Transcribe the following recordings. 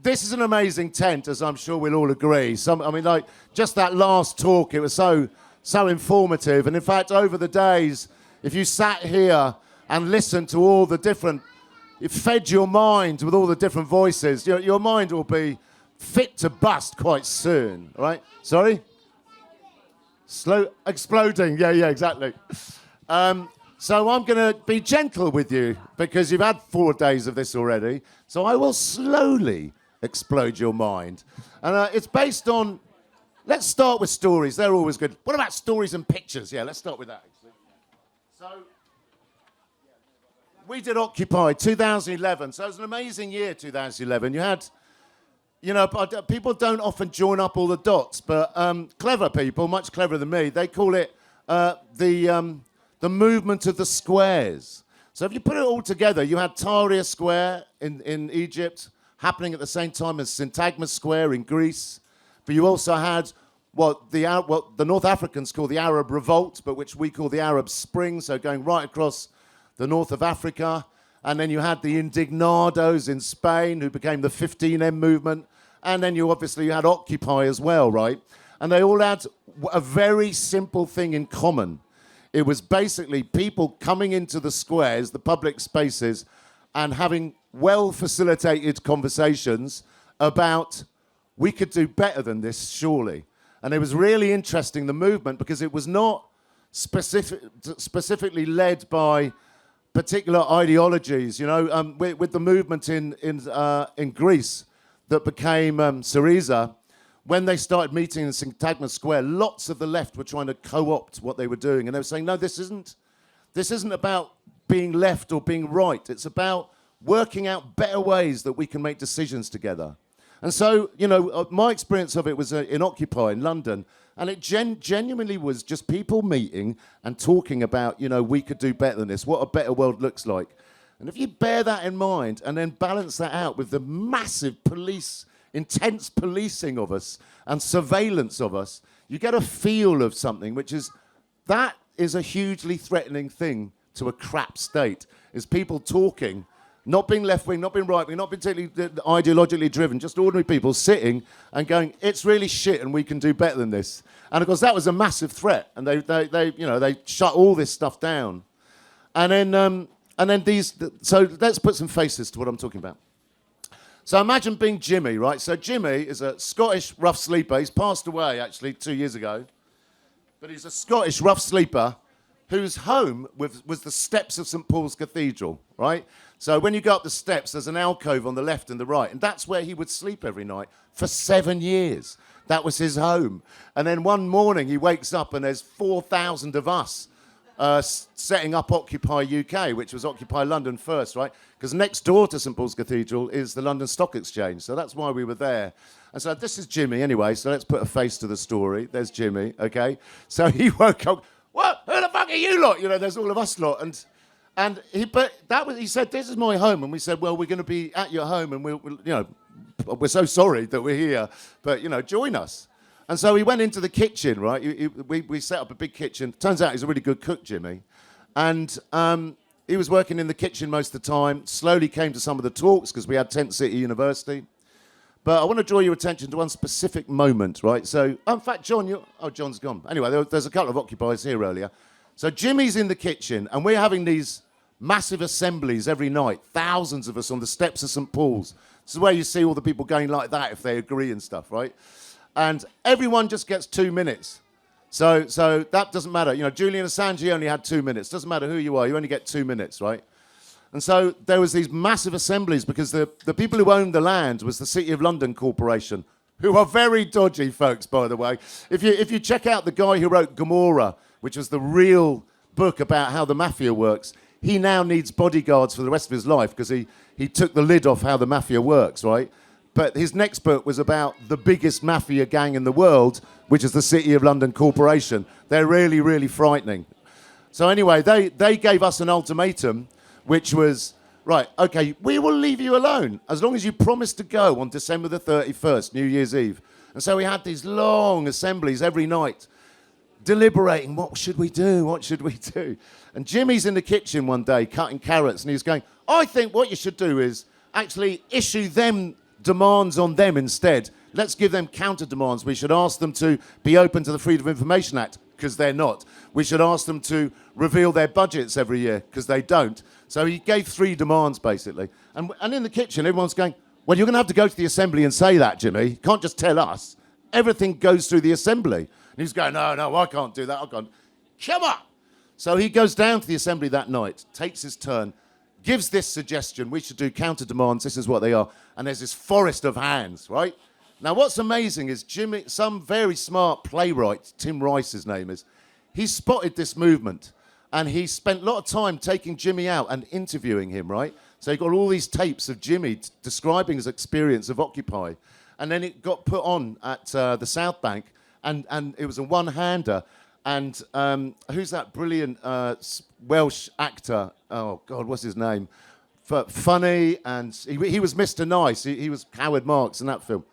this is an amazing tent, as I'm sure we'll all agree. Just that last talk, it was so informative. And in fact, over the days, if you sat here and listened to all the different, it fed your mind with all the different voices, your mind will be fit to bust quite soon, right? Sorry? Exploding, yeah, exactly. So I'm going to be gentle with you because you've had 4 days of this already. So I will slowly explode your mind. And it's based on, let's start with stories. They're always good. What about stories and pictures? Yeah, let's start with that, actually. So we did Occupy 2011. So it was an amazing year, 2011. You had, people don't often join up all the dots, but clever people, much cleverer than me, they call it the movement of the squares. So if you put it all together, you had Tahrir Square in Egypt, happening at the same time as Syntagma Square in Greece. But you also had what the North Africans call the Arab Revolt, but which we call the Arab Spring, so going right across the north of Africa. And then you had the Indignados in Spain, who became the 15M movement. And then you had Occupy as well, right? And they all had a very simple thing in common. It was basically people coming into the squares, the public spaces, and having well-facilitated conversations about, we could do better than this, surely. And it was really interesting, the movement, because it was not specifically led by particular ideologies. With the movement in Greece that became Syriza, when they started meeting in Syntagma Square, lots of the left were trying to co-opt what they were doing. And they were saying, no, this isn't about being left or being right. It's about working out better ways that we can make decisions together. And so, my experience of it was in Occupy in London. And it genuinely was just people meeting and talking about, we could do better than this, what a better world looks like. And if you bear that in mind and then balance that out with the massive intense policing of us and surveillance of us, you get a feel of something, that is a hugely threatening thing to a crap state, is people talking, not being left-wing, not being right-wing, not particularly ideologically driven, just ordinary people sitting and going, it's really shit and we can do better than this. And of course that was a massive threat, and they shut all this stuff down. And then so let's put some faces to what I'm talking about. So imagine being Jimmy, right? So Jimmy is a Scottish rough sleeper. He's passed away, actually, 2 years ago. But he's a Scottish rough sleeper whose home was the steps of St. Paul's Cathedral, right? So when you go up the steps, there's an alcove on the left and the right. And that's where he would sleep every night for 7 years. That was his home. And then one morning he wakes up and there's 4,000 of us setting up Occupy UK, which was Occupy London first, right? Because next door to St. Paul's Cathedral is the London Stock Exchange. So that's why we were there. And so this is Jimmy anyway, so let's put a face to the story. There's Jimmy, okay? So he woke up, what? Who the fuck are you lot? There's all of us lot. And he said, this is my home. And we said, well, we're going to be at your home and we're so sorry that we're here, but, join us. And so he went into the kitchen, right? We set up a big kitchen. Turns out he's a really good cook, Jimmy. And he was working in the kitchen most of the time, slowly came to some of the talks because we had Tent City University. But I want to draw your attention to one specific moment, right? So, in fact, John's gone. Anyway, there's a couple of occupiers here earlier. So Jimmy's in the kitchen, and we're having these massive assemblies every night, thousands of us on the steps of St. Paul's. This is where you see all the people going like that if they agree and stuff, right? And everyone just gets 2 minutes. So that doesn't matter. Julian Assange only had 2 minutes. Doesn't matter who you are, you only get 2 minutes, right? And so there was these massive assemblies because the people who owned the land was the City of London Corporation, who are very dodgy folks, by the way. If you check out the guy who wrote Gomorrah, which was the real book about how the mafia works, he now needs bodyguards for the rest of his life because he took the lid off how the mafia works, right? But his next book was about the biggest mafia gang in the world, which is the City of London Corporation. They're really, really frightening. So anyway, they gave us an ultimatum, which was, right, okay, we will leave you alone as long as you promise to go on December the 31st, New Year's Eve. And so we had these long assemblies every night, deliberating, what should we do, what should we do? And Jimmy's in the kitchen one day cutting carrots, and he's going, I think what you should do is actually issue them demands on them instead. Let's give them counter demands. We should ask them to be open to the Freedom of Information Act, because they're not. We should ask them to reveal their budgets every year, because they don't. So he gave 3 demands, basically. And in the kitchen, everyone's going, well, you're going to have to go to the Assembly and say that, Jimmy. You can't just tell us. Everything goes through the Assembly. And he's going, no, I can't do that. I can't. Come on! So he goes down to the Assembly that night, takes his turn, gives this suggestion, we should do counter demands, this is what they are. And there's this forest of hands, right? Now, what's amazing is Jimmy, some very smart playwright, Tim Rice, his name is, he spotted this movement, and he spent a lot of time taking Jimmy out and interviewing him, right? So he got all these tapes of Jimmy describing his experience of Occupy, and then it got put on at the South Bank, and it was a one-hander, and who's that brilliant Welsh actor? Oh, God, what's his name? Funny, and he was Mr. Nice. He was Howard Marks in that film.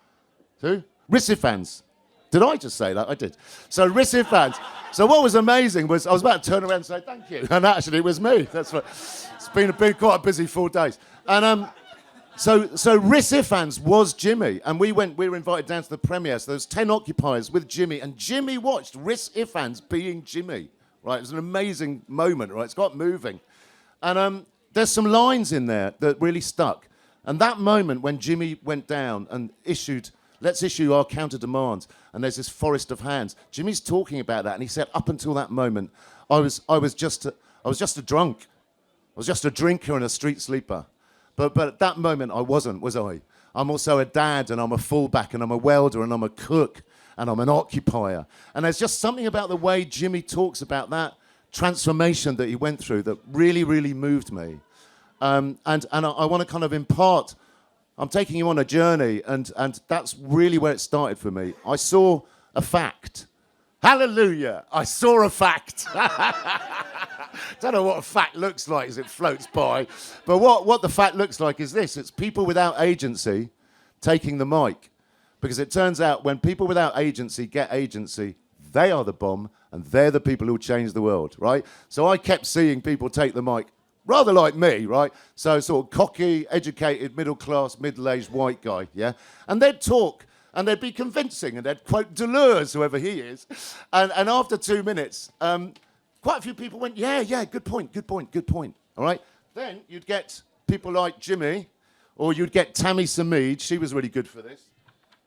Who? Rissifans. Did I just say that? I did. So Rissifans. So what was amazing was I was about to turn around and say thank you, and actually it was me. That's what. It's been quite a busy 4 days, and so Rissifans was Jimmy, and we were invited down to the premiere. So there was 10 occupiers with Jimmy, and Jimmy watched Rissifans being Jimmy. Right, it was an amazing moment. Right, it's got moving, and there's some lines in there that really stuck. And that moment when Jimmy went down and issued. Let's issue our counter demands. And there's this forest of hands. Jimmy's talking about that, and he said, up until that moment, I was just a drunk. I was just a drinker and a street sleeper. But at that moment, I wasn't, was I? I'm also a dad, and I'm a fullback, and I'm a welder, and I'm a cook, and I'm an occupier. And there's just something about the way Jimmy talks about that transformation that he went through that really, really moved me. And I want to kind of impart. I'm taking you on a journey, and that's really where it started for me. I saw a fact. Hallelujah! I saw a fact. Don't know what a fact looks like as it floats by, but what the fact looks like is this. It's people without agency taking the mic. Because it turns out when people without agency get agency, they are the bomb, and they're the people who change the world, right? So I kept seeing people take the mic. Rather like me, right? So sort of cocky, educated, middle-class, middle-aged white guy, yeah? And they'd talk, and they'd be convincing, and they'd quote Deleuze, whoever he is. And after 2 minutes, quite a few people went, yeah, good point, all right? Then you'd get people like Jimmy, or you'd get Tammy Samid. She was really good for this.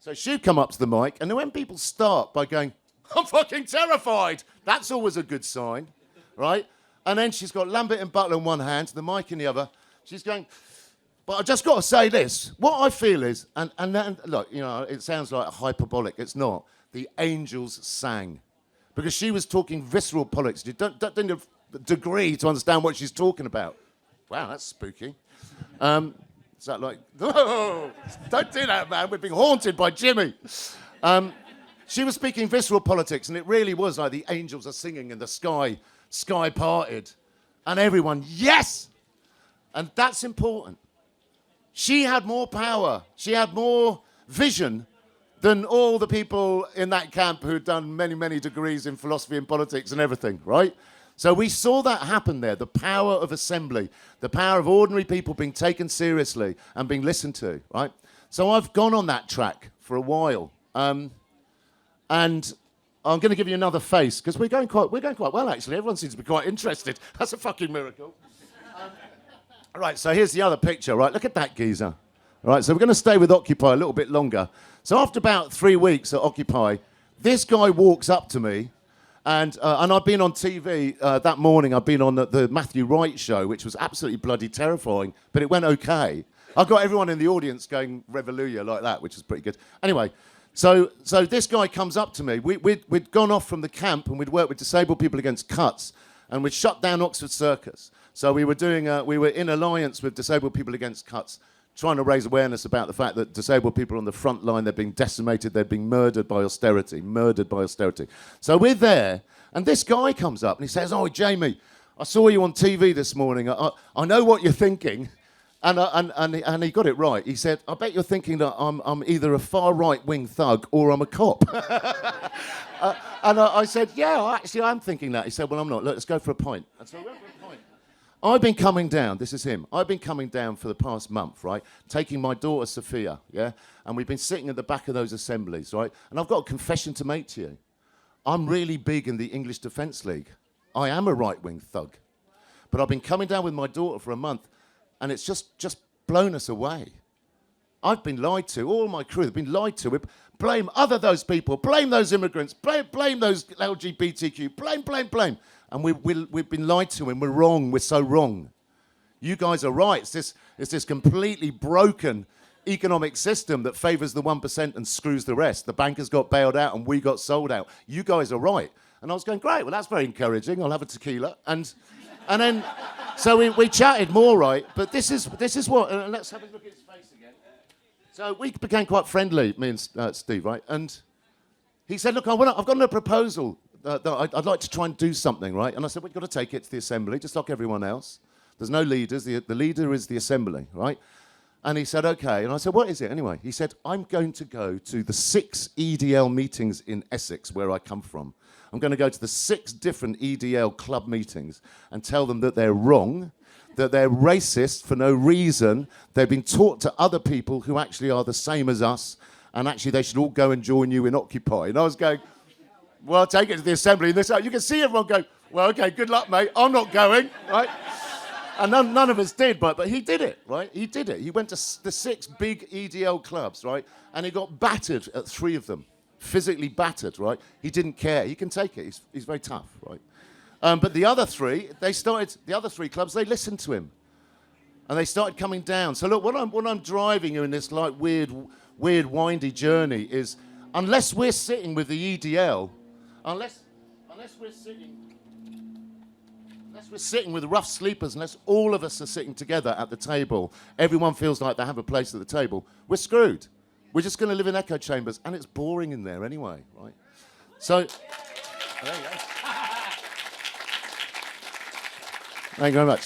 So she'd come up to the mic, and then when people start by going, I'm fucking terrified, that's always a good sign, right? And then she's got Lambert and Butler in one hand, the mic in the other. She's going, but I just got to say this. What I feel is, and then, look, you know, it sounds like hyperbolic. It's not. The angels sang. Because she was talking visceral politics. You don't need a degree to understand what she's talking about. Wow, that's spooky. Is that like, oh, don't do that, man. We're being haunted by Jimmy. She was speaking visceral politics, and it really was like the angels are singing in the sky parted, and everyone, yes! And that's important. She had more power. She had more vision than all the people in that camp who'd done many, many degrees in philosophy and politics and everything, right? So we saw that happen there, the power of assembly, the power of ordinary people being taken seriously and being listened to, right? So I've gone on that track for a while. And I'm going to give you another face, because we're going quite well, actually. Everyone seems to be quite interested. That's a fucking miracle. Right, so here's the other picture, right? Look at that geezer. All right, so we're going to stay with Occupy a little bit longer. So after about 3 weeks at Occupy, this guy walks up to me, and I've been on TV that morning. I've been on the Matthew Wright show, which was absolutely bloody terrifying, but it went okay. I got everyone in the audience going Revolution like that, which is pretty good. Anyway, So this guy comes up to me. We'd gone off from the camp, and we'd worked with disabled people against cuts, and we'd shut down Oxford Circus. So we were in alliance with disabled people against cuts, trying to raise awareness about the fact that disabled people on the front line, they're being decimated, they're being murdered by austerity. So we're there, and this guy comes up and he says, "Oh, Jamie, I saw you on TV this morning. I know what you're thinking." And he got it right. He said, "I bet you're thinking that I'm either a far right-wing thug or I'm a cop." And I said, "Yeah, actually, I'm thinking that." He said, "Well, I'm not. Look, let's go for a pint." And so we went for a pint. I've been coming down, this is him, I've been coming down for the past month, right, taking my daughter Sophia, yeah, and we've been sitting at the back of those assemblies, right, and I've got a confession to make to you. I'm really big in the English Defence League. I am a right-wing thug. But I've been coming down with my daughter for a month, and it's just blown us away. I've been lied to, all my crew have been lied to. Blame those people, blame those immigrants, blame those LGBTQ, blame. And we've been lied to, and we're wrong, we're so wrong. You guys are right, it's this completely broken economic system that favours the 1% and screws the rest. The bankers got bailed out and we got sold out. You guys are right. And I was going, great, well, that's very encouraging. I'll have a tequila. And then, so we chatted more, right? But this is what, and let's have a look at his face again. So we became quite friendly, me and Steve, right? And he said, look, I've got a proposal that I'd like to try and do something, right? And I said, well, you've got to take it to the Assembly, just like everyone else. There's no leaders. The leader is the Assembly, right? And he said, OK. And I said, what is it anyway? He said, I'm going to go to the 6 EDL meetings in Essex, where I come from. I'm going to go to the 6 different EDL club meetings and tell them that they're wrong, that they're racist for no reason. They've been taught to other people who actually are the same as us, and actually they should all go and join you in Occupy. And I was going, well, I'll take it to the Assembly. And you can see everyone go, well, OK, good luck, mate. I'm not going, right? And none of us did, but he did it, right? He did it. He went to the 6 big EDL clubs, right? And he got battered at 3 of them, physically battered, right? He didn't care. He can take it. He's very tough, right? But the other 3, the other 3 clubs, they listened to him. And they started coming down. So look, what I'm driving you in this like weird, windy journey is, unless we're sitting with the EDL, unless we're sitting with rough sleepers, unless all of us are sitting together at the table, everyone feels like they have a place at the table, we're screwed. We're just going to live in echo chambers, and it's boring in there anyway, right? So, there you go. Thank you very much.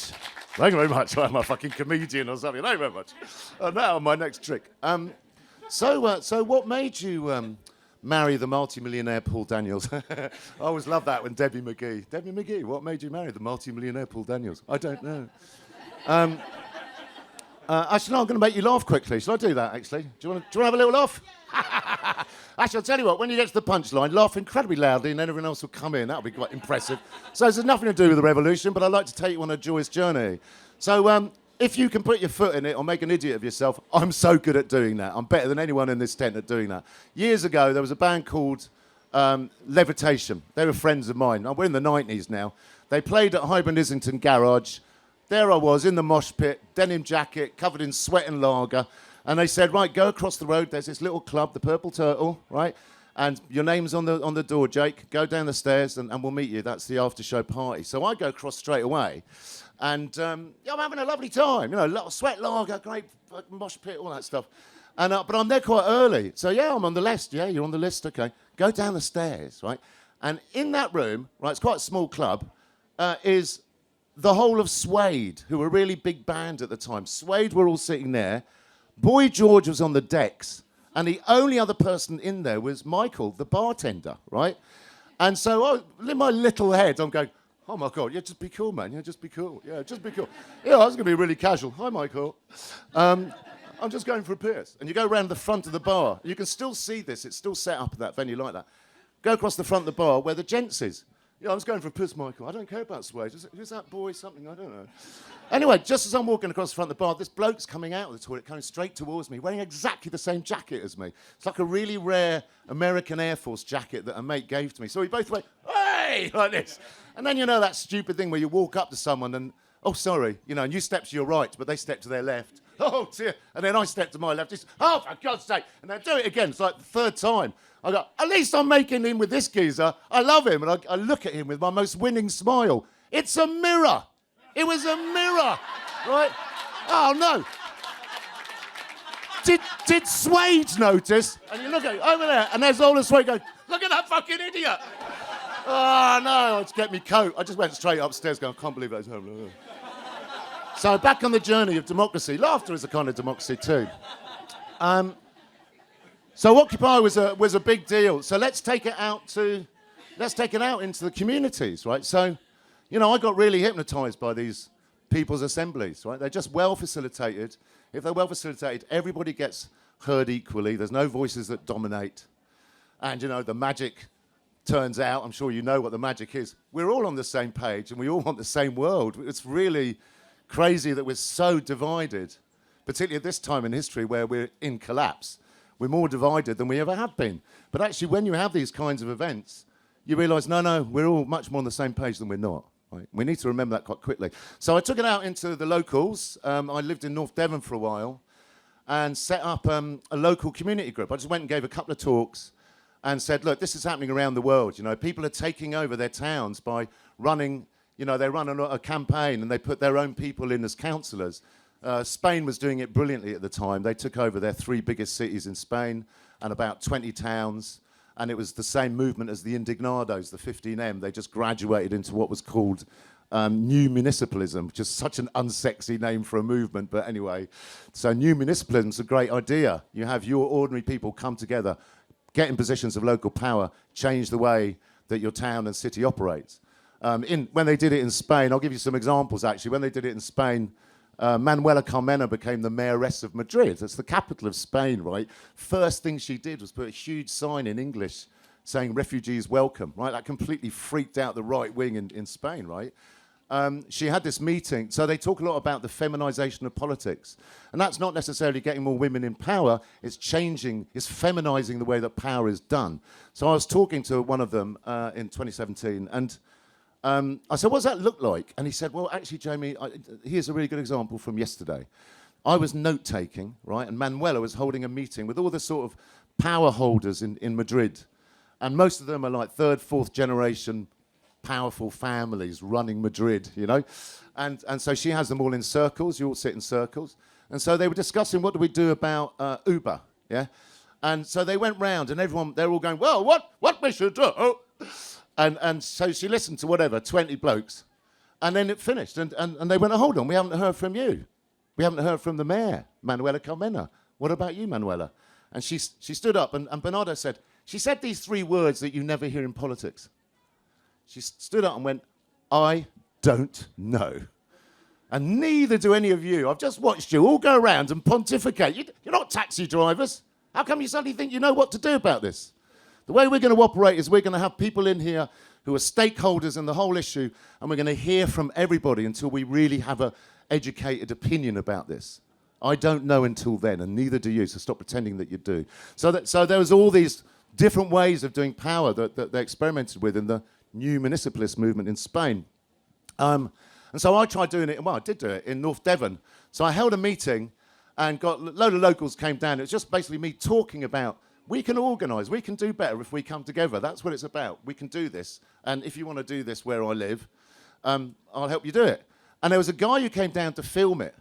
Thank you very much. I'm a fucking comedian or something. Thank you very much. Now, my next trick. So what made you marry the multi-millionaire Paul Daniels? I always love that when Debbie McGee, what made you marry the multi-millionaire Paul Daniels? I don't know. Actually, no, I'm going to make you laugh quickly. Shall I do that, actually? Do you want to have a little laugh? Actually, I'll tell you what, when you get to the punchline, laugh incredibly loudly and then everyone else will come in. That'll be quite impressive. So this has nothing to do with the revolution, but I'd like to take you on a joyous journey. So if you can put your foot in it or make an idiot of yourself, I'm so good at doing that. I'm better than anyone in this tent at doing that. Years ago, there was a band called Levitation. They were friends of mine. We're in the 90s now. They played at Highburn Islington Garage. There I was in the mosh pit, denim jacket, covered in sweat and lager. And they said, right, go across the road. There's this little club, the Purple Turtle, right? And your name's on the door, Jake. Go down the stairs and we'll meet you. That's the after-show party. So I go across straight away. And I'm having a lovely time. You know, little sweat lager, great mosh pit, all that stuff. And but I'm there quite early. So, yeah, I'm on the list. Yeah, you're on the list. OK. Go down the stairs, right? And in that room, right, it's quite a small club, is the whole of Suede, who were a really big band at the time. Suede were all sitting there. Boy George was on the decks. And the only other person in there was Michael, the bartender, right? And so in my little head, I'm going, oh, my God, yeah, just be cool, man. Yeah, just be cool. Yeah, just be cool. Yeah, I was going to be really casual. Hi, Michael. I'm just going for a piss. And you go around the front of the bar. You can still see this. It's still set up at that venue like that. Go across the front of the bar where the gents is. Yeah, I was going for a piss, Michael. I don't care about Suede. Who's that boy? Something, I don't know. Anyway, just as I'm walking across the front of the bar, this bloke's coming out of the toilet, coming straight towards me, wearing exactly the same jacket as me. It's like a really rare American Air Force jacket that a mate gave to me. So we both went, hey, like this. And then you know that stupid thing where you walk up to someone and, oh, sorry, you know, and you step to your right, but they step to their left. Oh, dear. And then I step to my left. It's, oh, for God's sake. And they do it again. It's like the 3rd time. I go, at least I'm making in with this geezer. I love him. And I look at him with my most winning smile. It's a mirror. It was a mirror, right? Oh, no. Did Suede notice? And you look at it over there, and there's all the Suede going, look at that fucking idiot. Oh, no. It's get me coat. I just went straight upstairs going, I can't believe that's happening. So back on the journey of democracy. Laughter is a kind of democracy too. So Occupy was a big deal. So let's take it out into the communities, right? So, you know, I got really hypnotised by these people's assemblies, right? They're just well facilitated. If they're well facilitated, everybody gets heard equally. There's no voices that dominate. And, you know, the magic turns out, I'm sure you know what the magic is. We're all on the same page and we all want the same world. It's really crazy that we're so divided, particularly at this time in history where we're in collapse. We're more divided than we ever have been. But actually, when you have these kinds of events, you realise, no, we're all much more on the same page than we're not. Right? We need to remember that quite quickly. So I took it out into the locals. I lived in North Devon for a while and set up a local community group. I just went and gave a couple of talks and said, look, this is happening around the world. You know, people are taking over their towns by running, you know, they run a campaign and they put their own people in as councillors. Spain was doing it brilliantly at the time. They took over their 3 biggest cities in Spain and about 20 towns. And it was the same movement as the Indignados, the 15M. They just graduated into what was called new municipalism, which is such an unsexy name for a movement. But anyway, so new municipalism is a great idea. You have your ordinary people come together, get in positions of local power, change the way that your town and city operates. When they did it in Spain, I'll give you some examples actually. When they did it in Spain, Manuela Carmena became the mayoress of Madrid. That's the capital of Spain, right? First thing she did was put a huge sign in English saying refugees welcome, right? That completely freaked out the right wing in Spain, right? She had this meeting. So they talk a lot about the feminization of politics. And that's not necessarily getting more women in power. It's changing, it's feminizing the way that power is done. So I was talking to one of them in 2017 and I said, what does that look like? And he said, well, actually, Jamie, here's a really good example from yesterday. I was note-taking, right? And Manuela was holding a meeting with all the sort of power holders in Madrid. And most of them are like 3rd, 4th generation powerful families running Madrid, you know? And so she has them all in circles. You all sit in circles. And so they were discussing, what do we do about Uber, yeah? And so they went round and everyone, they're all going, well, what we should do? And so she listened to whatever, 20 blokes. And then it finished. And they went, oh, hold on, we haven't heard from you. We haven't heard from the mayor, Manuela Carmena. What about you, Manuela? And she stood up and Bernardo said, she said these 3 words that you never hear in politics. She stood up and went, I don't know. And neither do any of you. I've just watched you all go around and pontificate. You're not taxi drivers. How come you suddenly think you know what to do about this? The way we're going to operate is we're going to have people in here who are stakeholders in the whole issue, and we're going to hear from everybody until we really have an educated opinion about this. I don't know until then, and neither do you, so stop pretending that you do. So there was all these different ways of doing power that they experimented with in the new municipalist movement in Spain. And so I tried doing it, well, I did do it in North Devon. So I held a meeting and got a load of locals came down. It was just basically me talking about we can organise, we can do better if we come together. That's what it's about. We can do this. And if you want to do this where I live, I'll help you do it. And there was a guy who came down to film it.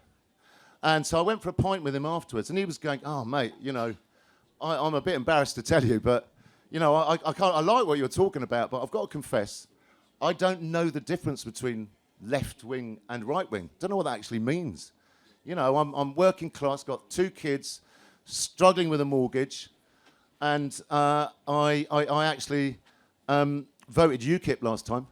And so I went for a pint with him afterwards. And he was going, oh, mate, you know, I'm a bit embarrassed to tell you, but, you know, I like what you're talking about, but I've got to confess, I don't know the difference between left wing and right wing. Don't know what that actually means. You know, I'm working class, got 2 kids, struggling with a mortgage. And I actually voted UKIP last time.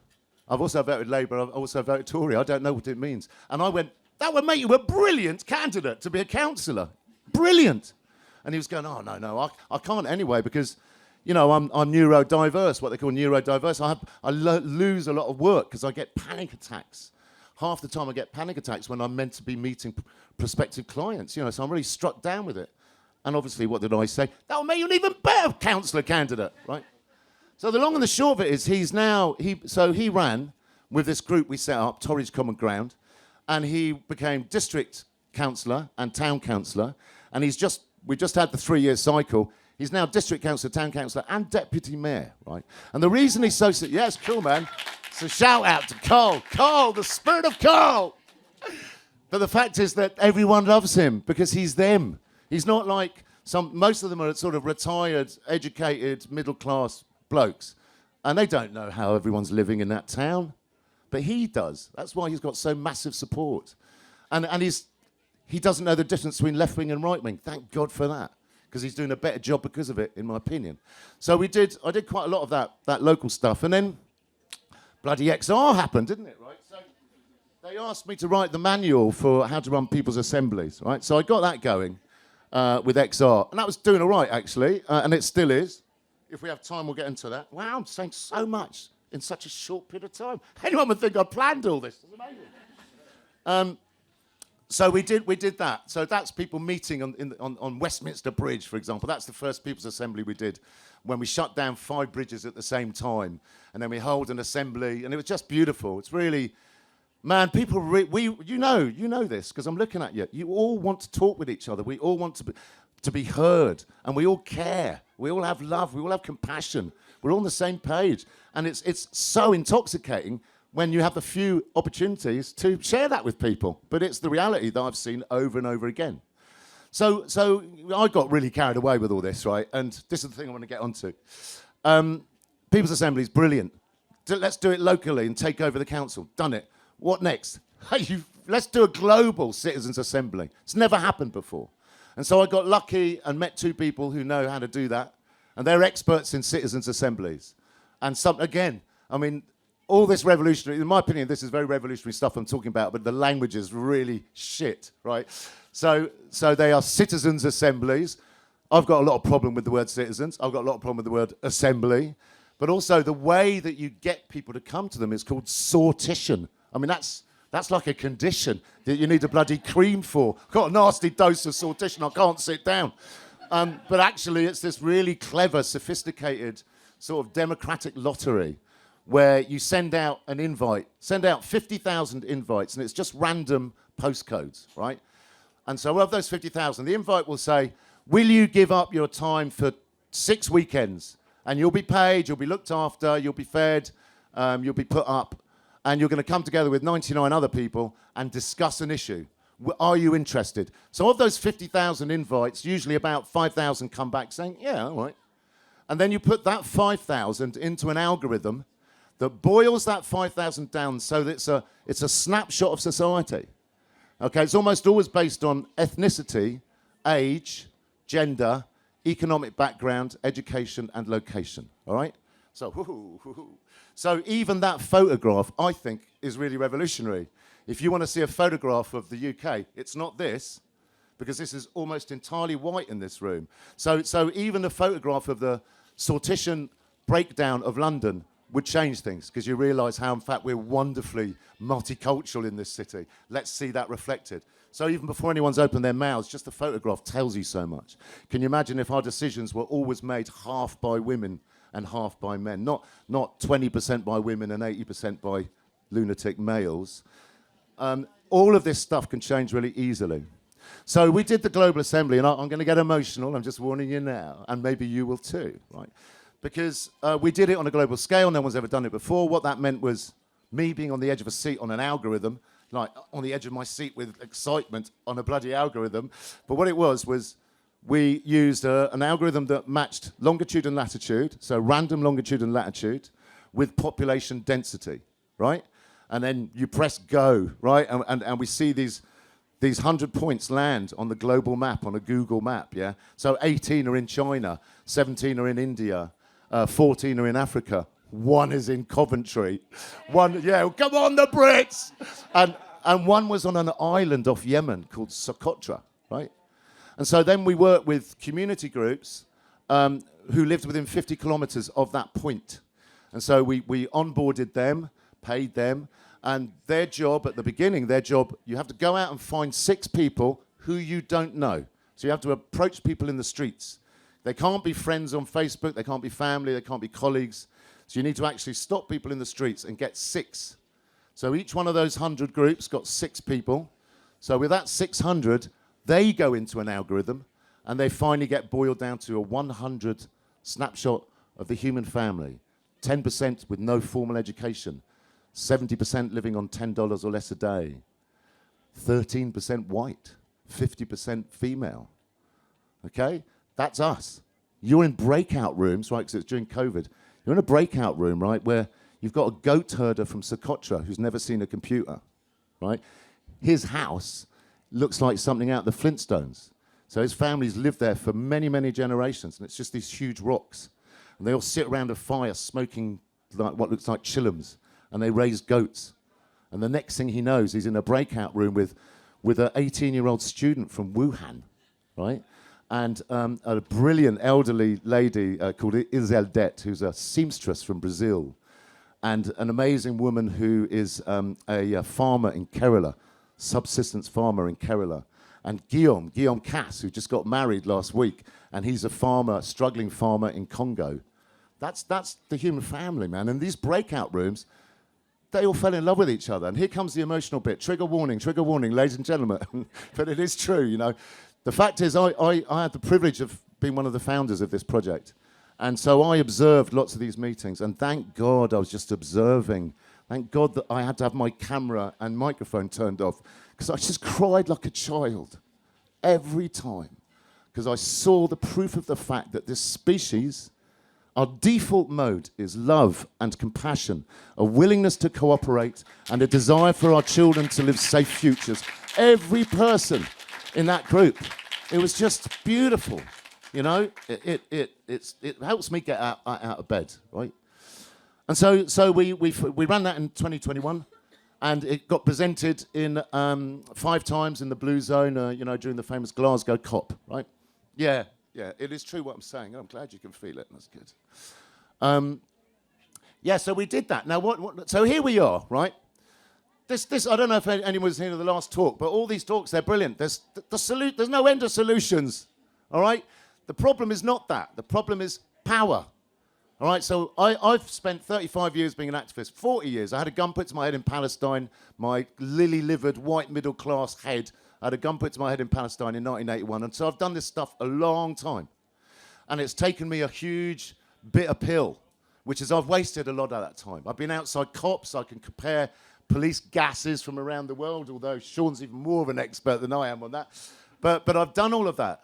I've also voted Labour. I've also voted Tory. I don't know what it means. And I went, that would make you a brilliant candidate to be a councillor. Brilliant. And he was going, oh, no, I can't anyway because, you know, I'm neurodiverse, what they call neurodiverse. I lose a lot of work because I get panic attacks. Half the time I get panic attacks when I'm meant to be meeting prospective clients, you know, so I'm really struck down with it. And obviously, what did I say? That will make you an even better councillor candidate, right? So the long and the short of it is he ran with this group we set up, Torridge Common Ground, and he became district councillor and town councillor, and we just had the 3-year cycle. He's now district councillor, town councillor, and deputy mayor, right? And the reason he's so, yes, cool, man. So shout out to Cole, the spirit of Cole. But the fact is that everyone loves him because he's them. He's not like most of them are sort of retired, educated, middle-class blokes. And they don't know how everyone's living in that town. But he does. That's why he's got so massive support. And he doesn't know the difference between left-wing and right-wing. Thank God for that. Because he's doing a better job because of it, in my opinion. So I did quite a lot of that local stuff. And then bloody XR happened, didn't it, right? So they asked me to write the manual for how to run people's assemblies, right? So I got that going with XR, and that was doing all right, actually, and it still is. If we have time, we'll get into that. Wow, I'm saying so much in such a short period of time. Anyone would think I planned all this. It's amazing. So we did that. So that's people meeting on Westminster Bridge, for example. That's the first People's Assembly we did when we shut down 5 bridges at the same time. And then we held an assembly, and it was just beautiful. It's really, man, people, you know this, because I'm looking at you. You all want to talk with each other. We all want to be heard, and we all care. We all have love. We all have compassion. We're all on the same page. And it's so intoxicating when you have the few opportunities to share that with people. But it's the reality that I've seen over and over again. So I got really carried away with all this, right? And this is the thing I want to get onto. People's Assembly is brilliant. Let's do it locally and take over the council. Done it. What next? Let's do a global citizens' assembly. It's never happened before. And so I got lucky and met 2 people who know how to do that. And they're experts in citizens' assemblies. And again, I mean, all this revolutionary, in my opinion, this is very revolutionary stuff I'm talking about, but the language is really shit, right? So they are citizens' assemblies. I've got a lot of problem with the word citizens. I've got a lot of problem with the word assembly. But also the way that you get people to come to them is called sortition. I mean, that's like a condition that you need a bloody cream for. I've got a nasty dose of sortition. I can't sit down. But actually, it's this really clever, sophisticated sort of democratic lottery where you send out an invite, send out 50,000 invites, and it's just random postcodes, right? And so of those 50,000, the invite will say, will you give up your time for 6 weekends? And you'll be paid, you'll be looked after, you'll be fed, you'll be put up, and you're going to come together with 99 other people and discuss an issue. Are you interested? So of those 50,000 invites, usually about 5,000 come back saying, yeah, all right. And then you put that 5,000 into an algorithm that boils that 5,000 down so that it's a snapshot of society. Okay, it's almost always based on ethnicity, age, gender, economic background, education, and location. All right? So even that photograph, I think, is really revolutionary. If you want to see a photograph of the UK, it's not this, because this is almost entirely white in this room. So even a photograph of the sortition breakdown of London would change things, because you realise how, in fact, we're wonderfully multicultural in this city. Let's see that reflected. So even before anyone's opened their mouths, just the photograph tells you so much. Can you imagine if our decisions were always made half by women and half by men? Not 20% by women and 80% by lunatic males. All of this stuff can change really easily. So we did the Global Assembly, and I'm going to get emotional, I'm just warning you now, and maybe you will too, right? Because we did it on a global scale, no one's ever done it before. What that meant was me being on the edge of a seat on an algorithm, like on the edge of my seat with excitement on a bloody algorithm. But what it was we used an algorithm that matched longitude and latitude, so random longitude and latitude, with population density, right? And then you press go, right? And we see these 100 points land on the global map, on a Google map, yeah? So 18 are in China, 17 are in India, 14 are in Africa, 1 is in Coventry. 1, yeah, come on the Brits! And 1 was on an island off Yemen called Socotra, right? And so then we worked with community groups who lived within 50 kilometers of that point. And so we onboarded them, paid them, and their job at the beginning, you have to go out and find 6 people who you don't know. So you have to approach people in the streets. They can't be friends on Facebook, they can't be family, they can't be colleagues. So you need to actually stop people in the streets and get 6. So each one of those 100 groups got 6 people. So with that 600, they go into an algorithm and they finally get boiled down to a 100 snapshot of the human family. 10% with no formal education. 70% living on $10 or less a day. 13% white. 50% female. Okay? That's us. You're in breakout rooms, right, because it's during COVID. You're in a breakout room, right, where you've got a goat herder from Socotra who's never seen a computer, right? His house looks like something out of the Flintstones. So his family's lived there for many, many generations, and it's just these huge rocks. And they all sit around a fire smoking like what looks like chillums, and they raise goats. And the next thing he knows, he's in a breakout room with an 18-year-old student from Wuhan, right? And a brilliant elderly lady called Iseldette, who's a seamstress from Brazil, and an amazing woman who is a farmer in Kerala, subsistence farmer in Kerala, and Guillaume Cass, who just got married last week, and he's a farmer, struggling farmer in Congo. That's the human family, man. And these breakout rooms, they all fell in love with each other. And here comes the emotional bit. Trigger warning, ladies and gentlemen. But it is true, you know. The fact is, I had the privilege of being one of the founders of this project. And so I observed lots of these meetings. And thank God I was just observing. Thank God that I had to have my camera and microphone turned off, because I just cried like a child every time, because I saw the proof of the fact that this species, our default mode is love and compassion, a willingness to cooperate, and a desire for our children to live safe futures. Every person in that group, it was just beautiful, you know. It helps me get out of bed, right? And so we ran that in 2021, and it got presented in 5 times in the Blue Zone, you know, during the famous Glasgow COP, right? Yeah, it is true what I'm saying. I'm glad you can feel it. That's good. Yeah, so we did that. Now, so here we are, right? This. I don't know if anyone's here to the last talk, but all these talks, they're brilliant. There's no end of solutions, all right? The problem is not that. The problem is power, all right? So I've spent 35 years being an activist, 40 years. I had a gun put to my head in Palestine, my lily-livered, white middle-class head. I had a gun put to my head in Palestine in 1981. And so I've done this stuff a long time. And it's taken me a huge bitter pill, which is I've wasted a lot of that time. I've been outside cops. I can compare police gases from around the world, although Sean's even more of an expert than I am on that. But I've done all of that.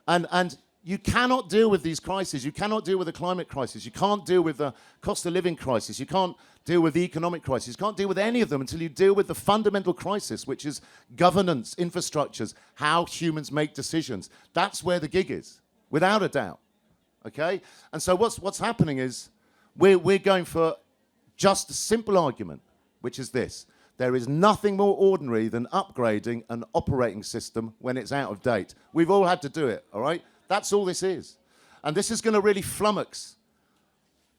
And you cannot deal with these crises. You cannot deal with the climate crisis. You can't deal with the cost of living crisis. You can't deal with the economic crisis. You can't deal with any of them until you deal with the fundamental crisis, which is governance, infrastructures, how humans make decisions. That's where the gig is, without a doubt. Okay? And so what's happening is we're going for just a simple argument, which is this. There is nothing more ordinary than upgrading an operating system when it's out of date. We've all had to do it, all right? That's all this is. And this is going to really flummox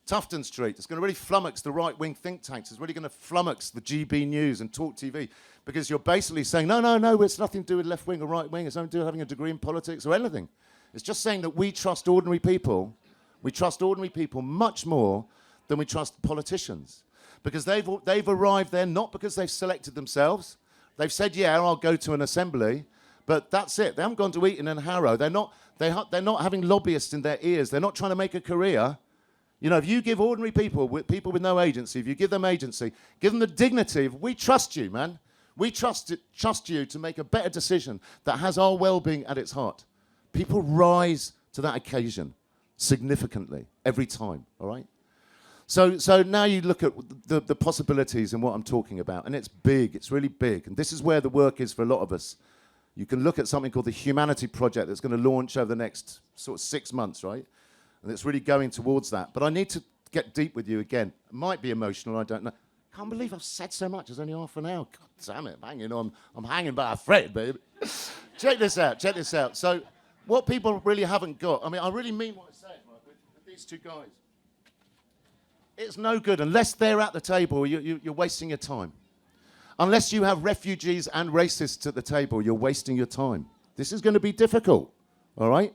Tufton Street. It's going to really flummox the right-wing think tanks. It's really going to flummox the GB News and Talk TV, because you're basically saying, no, it's nothing to do with left-wing or right-wing. It's nothing to do with having a degree in politics or anything. It's just saying that we trust ordinary people. We trust ordinary people much more than we trust politicians, because they've arrived there not because they've selected themselves. They've said, yeah, I'll go to an assembly, but that's it. They haven't gone to Eton and Harrow. They're not having lobbyists in their ears. They're not trying to make a career. You know, if you give ordinary people with no agency, if you give them agency, give them the dignity of, we trust you, man. We trust you to make a better decision that has our well-being at its heart. People rise to that occasion significantly every time, all right? So now you look at the possibilities and what I'm talking about, and it's big, it's really big. And this is where the work is for a lot of us. You can look at something called the Humanity Project that's going to launch over the next sort of 6 months, right? And it's really going towards that. But I need to get deep with you again. It might be emotional, I don't know. Can't believe I've said so much. It's only half an hour. God damn it, I'm hanging by a thread, baby. Check this out. So what people really haven't got, I mean, I really mean what I say, right, with these two guys. It's no good. Unless they're at the table, you're wasting your time. Unless you have refugees and racists at the table, you're wasting your time. This is going to be difficult, all right?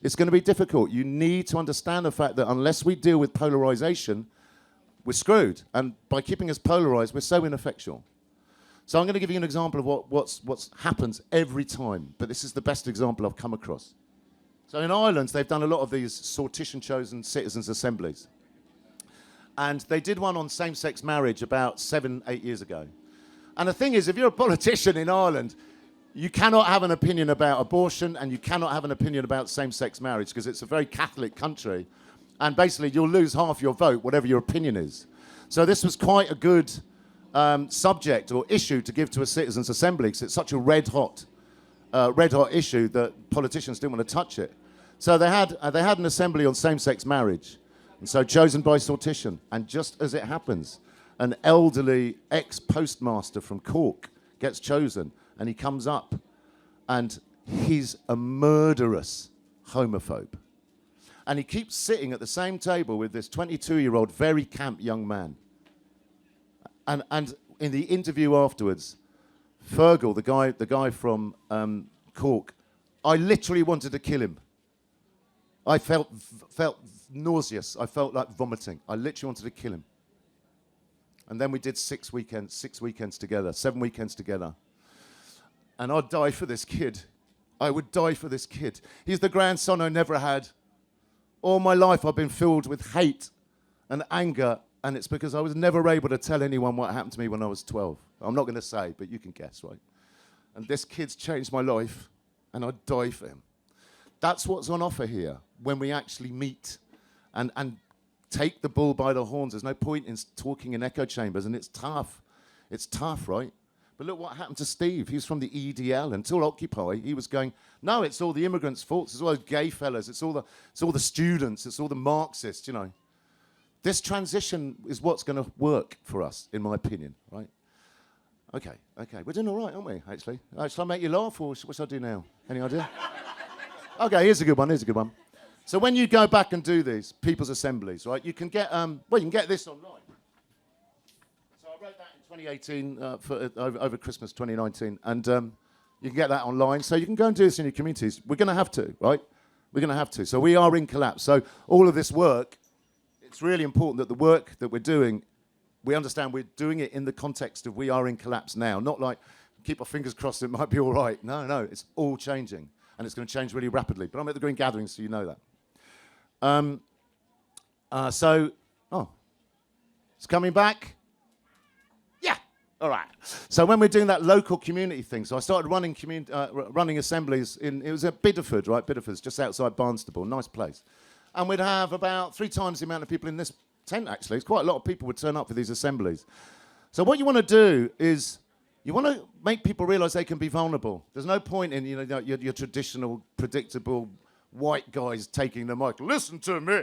It's going to be difficult. You need to understand the fact that unless we deal with polarization, we're screwed. And by keeping us polarized, we're so ineffectual. So I'm going to give you an example of what happens every time, but this is the best example I've come across. So in Ireland, they've done a lot of these sortition chosen citizens' assemblies. And they did one on same-sex marriage about 7-8 years ago. And the thing is, if you're a politician in Ireland, you cannot have an opinion about abortion and you cannot have an opinion about same-sex marriage, because it's a very Catholic country. And basically, you'll lose half your vote, whatever your opinion is. So this was quite a good subject or issue to give to a citizens' assembly, because it's such a red-hot issue that politicians didn't want to touch it. So they had an assembly on same-sex marriage, and so chosen by sortition. And just as it happens, an elderly ex-postmaster from Cork gets chosen, and he comes up, and he's a murderous homophobe. And he keeps sitting at the same table with this 22-year-old, very camp young man. And in the interview afterwards, Fergal, the guy from Cork, I literally wanted to kill him. I felt nauseous. I felt like vomiting. I literally wanted to kill him. And then we did 6 weekends together, 7 weekends together. And I'd die for this kid. I would die for this kid. He's the grandson I never had. All my life I've been filled with hate and anger, and it's because I was never able to tell anyone what happened to me when I was 12. I'm not going to say, but you can guess, right? And this kid's changed my life, and I'd die for him. That's what's on offer here when we actually meet and take the bull by the horns. There's no point in talking in echo chambers, and it's tough. It's tough, right? But look what happened to Steve. He's from the EDL. Until Occupy, he was going, no, it's all the immigrants' faults. It's all those gay fellas. It's all the students. It's all the Marxists, you know. This transition is what's going to work for us, in my opinion, right? Okay. We're doing all right, aren't we, actually? Shall I make you laugh, or what shall I do now? Any idea? Okay, here's a good one. So when you go back and do these people's assemblies, right, you can get, you can get this online. So I wrote that in 2018, over Christmas 2019, and you can get that online. So you can go and do this in your communities. We're going to have to, right? We're going to have to. So we are in collapse. So all of this work, it's really important that the work that we're doing, we understand we're doing it in the context of we are in collapse now. Not like, keep our fingers crossed, it might be all right. No, it's all changing. And it's going to change really rapidly. But I'm at the Green Gathering, so you know that. It's coming back? Yeah, all right. So when we're doing that local community thing, so I started running assemblies it was at Bideford, right? Bideford's just outside Barnstaple, nice place. And we'd have about 3 times the amount of people in this tent, actually. It's quite a lot of people would turn up for these assemblies. So what you want to do is you want to make people realise they can be vulnerable. There's no point in your traditional, predictable white guys taking the mic. Listen to me.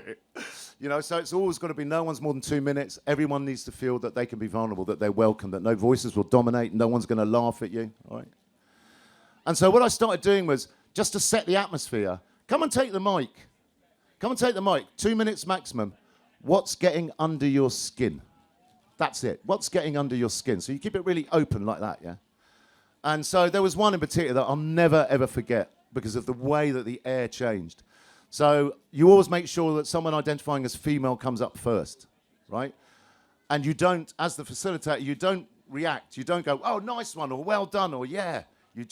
So it's always got to be no one's more than 2 minutes. Everyone needs to feel that they can be vulnerable, that they're welcome, that no voices will dominate, no one's going to laugh at you. All right. And so what I started doing was just to set the atmosphere. Come and take the mic. 2 minutes maximum. What's getting under your skin? That's it. What's getting under your skin? So you keep it really open like that, yeah? And so there was one in particular that I'll never, ever forget because of the way that the air changed. So you always make sure that someone identifying as female comes up first, right? And you don't, as the facilitator, you don't react. You don't go, oh, nice one, or well done, or yeah. You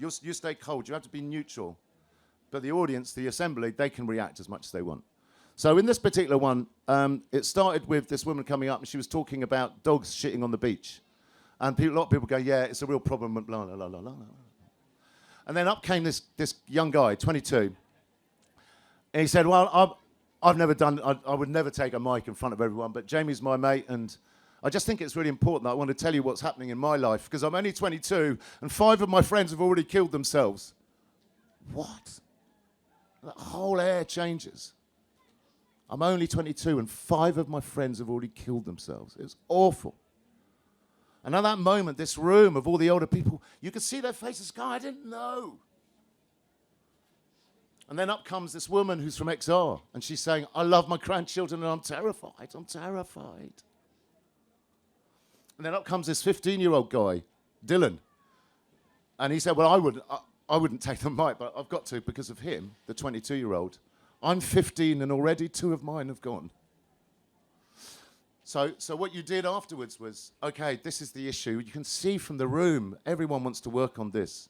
stay cold. You have to be neutral. But the audience, the assembly, they can react as much as they want. So in this particular one, it started with this woman coming up, and she was talking about dogs shitting on the beach. And a lot of people go, yeah, it's a real problem, blah, blah, blah, blah, blah. And then up came this young guy, 22. And he said, well, I've never done, I would never take a mic in front of everyone, but Jamie's my mate, and I just think it's really important that I want to tell you what's happening in my life, because I'm only 22, and 5 of my friends have already killed themselves. What? The whole air changes. I'm only 22, and 5 of my friends have already killed themselves. It was awful. And at that moment, this room of all the older people, you could see their faces go, I didn't know. And then up comes this woman who's from XR, and she's saying, I love my grandchildren, and I'm terrified. And then up comes this 15-year-old guy, Dylan. And he said, well, I wouldn't take the mic, but I've got to because of him, the 22-year-old. I'm 15, and already 2 of mine have gone. So what you did afterwards was, okay, this is the issue. You can see from the room, everyone wants to work on this.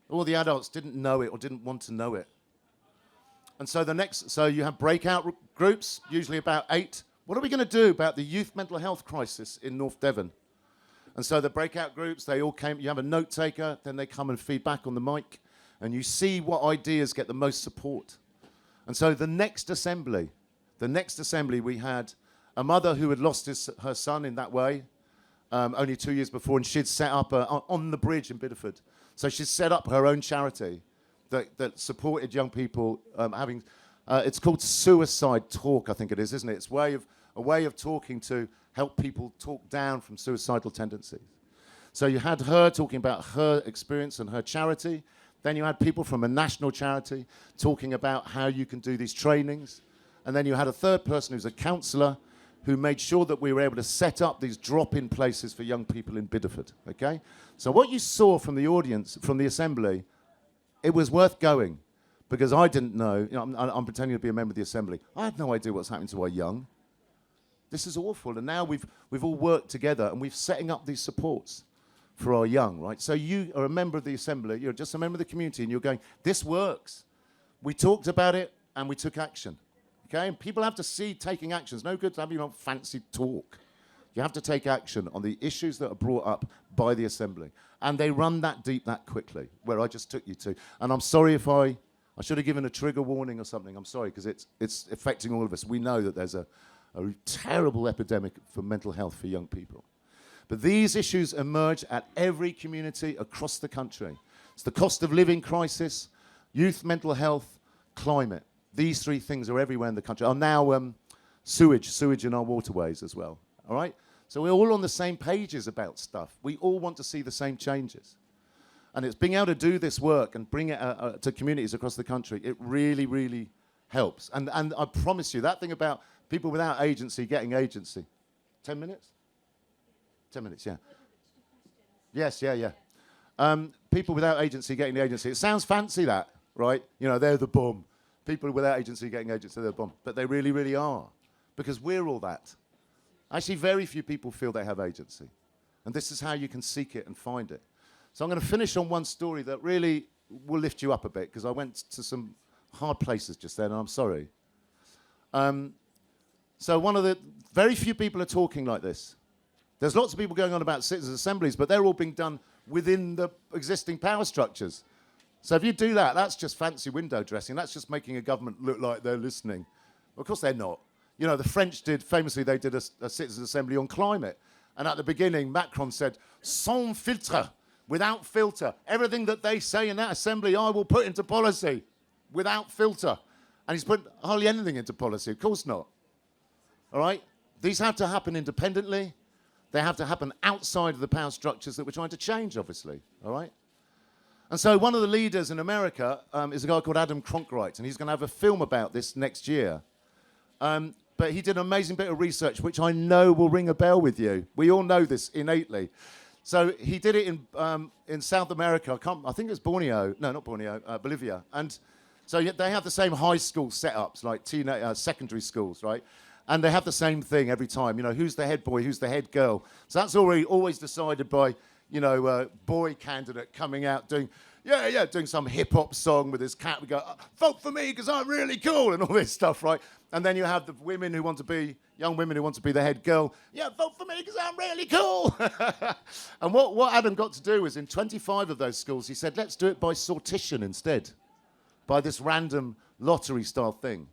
All the adults didn't know it or didn't want to know it. And so you have breakout groups, usually about 8. What are we going to do about the youth mental health crisis in North Devon? And so the breakout groups, they all came, you have a note taker, then they come and feed back on the mic, and you see what ideas get the most support. And so the next assembly we had a mother who had lost her son in that way only 2 years before, and she'd set up on the bridge in Bideford. So she'd set up her own charity that supported young people it's called Suicide Talk, I think it is, isn't it? It's a way of talking to help people talk down from suicidal tendencies. So you had her talking about her experience and her charity. Then you had people from a national charity talking about how you can do these trainings. And then you had a third person who's a councillor who made sure that we were able to set up these drop-in places for young people in Bideford, okay? So what you saw from the audience, from the Assembly, it was worth going, because I didn't know, I'm pretending to be a member of the Assembly. I had no idea what's happening to our young. This is awful, and now we've all worked together, and we're setting up these supports for our young, right? So you are a member of the Assembly, you're just a member of the community, and you're going, this works. We talked about it, and we took action. Okay, and people have to see taking action. It's no good to have fancy talk. You have to take action on the issues that are brought up by the Assembly. And they run that deep that quickly, where I just took you to. And I'm sorry if I should have given a trigger warning or something. I'm sorry, because it's affecting all of us. We know that there's a terrible epidemic for mental health for young people. But these issues emerge at every community across the country. It's the cost of living crisis, youth mental health, climate. These three things are everywhere in the country. Now sewage in our waterways as well, all right? So we're all on the same pages about stuff. We all want to see the same changes. And it's being able to do this work and bring it to communities across the country, it really, really helps. And I promise you, that thing about people without agency getting agency. 10 minutes? 10 minutes, yeah. Yes, yeah. People without agency getting the agency. It sounds fancy, that, right? You know, they're the bum. People without agency getting agency, they're the bum. But they really, really are. Because we're all that. Actually, very few people feel they have agency. And this is how you can seek it and find it. So I'm going to finish on one story that really will lift you up a bit, because I went to some hard places just then, and I'm sorry. So very few people are talking like this. There's lots of people going on about citizens' assemblies, but they're all being done within the existing power structures. So if you do that, that's just fancy window dressing. That's just making a government look like they're listening. Of course they're not. You know, the French famously did a citizens' assembly on climate. And at the beginning, Macron said, sans filtre, without filter. Everything that they say in that assembly, I will put into policy, without filter. And he's put hardly anything into policy. Of course not. All right? These have to happen independently. They have to happen outside of the power structures that we're trying to change, obviously. All right? And so one of the leaders in America is a guy called Adam Cronkite, and he's going to have a film about this next year. But he did an amazing bit of research, which I know will ring a bell with you. We all know this innately. So he did it in South America. I think it was Borneo. No, not Borneo, Bolivia. And so they have the same high school setups, like secondary schools, right? And they have the same thing every time. You know, who's the head boy, who's the head girl? So that's always decided by, you know, boy candidate coming out doing some hip-hop song with his cat. We go, vote for me because I'm really cool, and all this stuff, right? And then you have the women who want to be, young women who want to be the head girl. Yeah, vote for me because I'm really cool. And what Adam got to do was in 25 of those schools, he said, let's do it by sortition instead, by this random lottery-style thing.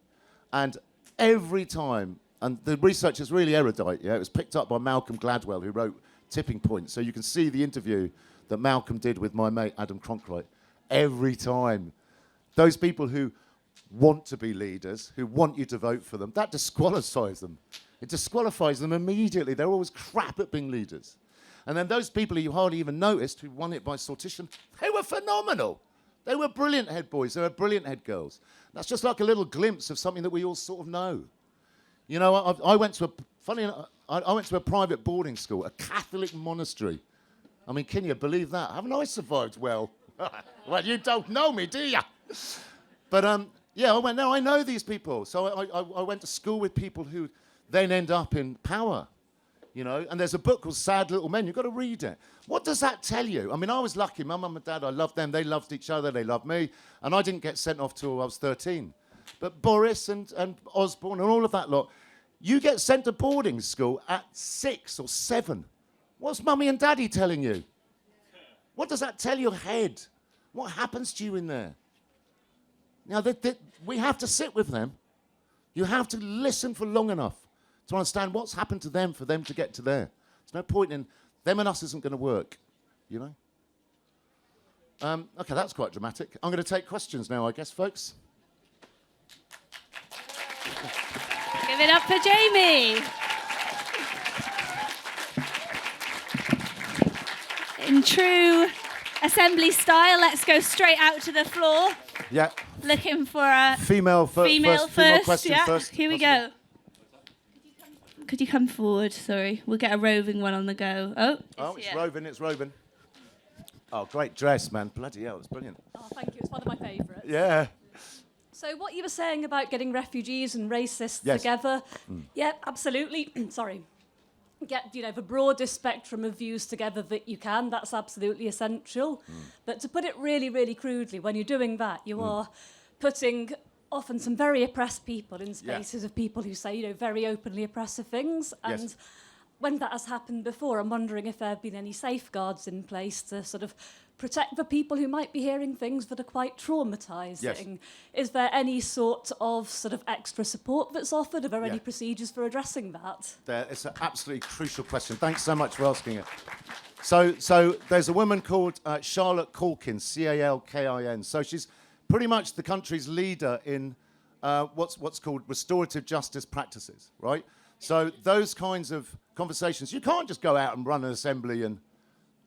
And every time, and the research is really erudite, yeah, it was picked up by Malcolm Gladwell, who wrote Tipping Point. So you can see the interview that Malcolm did with my mate Adam Cronkite. Every time, those people who want to be leaders, who want you to vote for them, that disqualifies them. It disqualifies them immediately. They're always crap at being leaders. And then those people who you hardly even noticed, who won it by sortition, they were phenomenal. They were brilliant head boys. They were brilliant head girls. That's just like a little glimpse of something that we all sort of know. You know, I went to a private boarding school, a Catholic monastery. I mean, can you believe that? Haven't I survived well? Well, you don't know me, do you? But, yeah, I know these people. So I went to school with people who then end up in power, you know. And there's a book called Sad Little Men. You've got to read it. What does that tell you? I mean, I was lucky. My mum and dad, I loved them. They loved each other. They loved me. And I didn't get sent off till I was 13. But Boris and Osborne and all of that lot, you get sent to boarding school at 6 or 7. What's mummy and daddy telling you? What does that tell your head? What happens to you in there? Now, we have to sit with them. You have to listen for long enough to understand what's happened to them for them to get to there. There's no point in them and us isn't going to work, you know? Okay, that's quite dramatic. I'm going to take questions now, I guess, folks. Give it up for Jamie. true Assembly style, let's go straight out to the floor. Yeah. Looking for a female first. question Yeah. first. Here we go. Could you come forward? Sorry, we'll get a roving one on the go. It's roving. Oh, great dress, man. Bloody hell, it's brilliant. Oh, thank you. It's one of my favourites. Yeah. So what you were saying about getting refugees and racists together, yeah, absolutely. Sorry. Get, the broadest spectrum of views together that you can. That's absolutely essential. But to put it really, really crudely, when you're doing that, you are putting often some very oppressed people in spaces of people who say, very openly oppressive things. And when that has happened before, I'm wondering if there have been any safeguards in place to sort of protect the people who might be hearing things that are quite traumatising. Yes. Is there any sort of extra support that's offered? Are there any procedures for addressing that? It's an absolutely crucial question. Thanks so much for asking it. So there's a woman called Charlotte Calkin, Calkin. So she's pretty much the country's leader in what's called restorative justice practices, right? So those kinds of conversations, you can't just go out and run an assembly, and